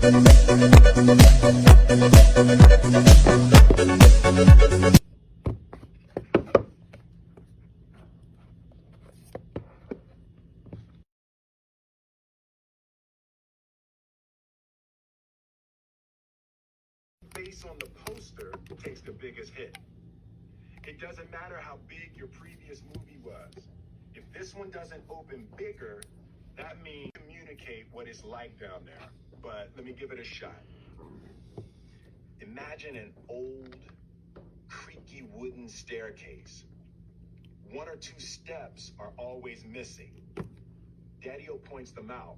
Face on the poster takes the biggest hit. It doesn't matter how big your previous movie was. If this one doesn't open bigger, that means communicate what it's like down there. But let me give it a shot. Imagine an old, creaky wooden staircase. One or two steps are always missing. Daddy-O points them out.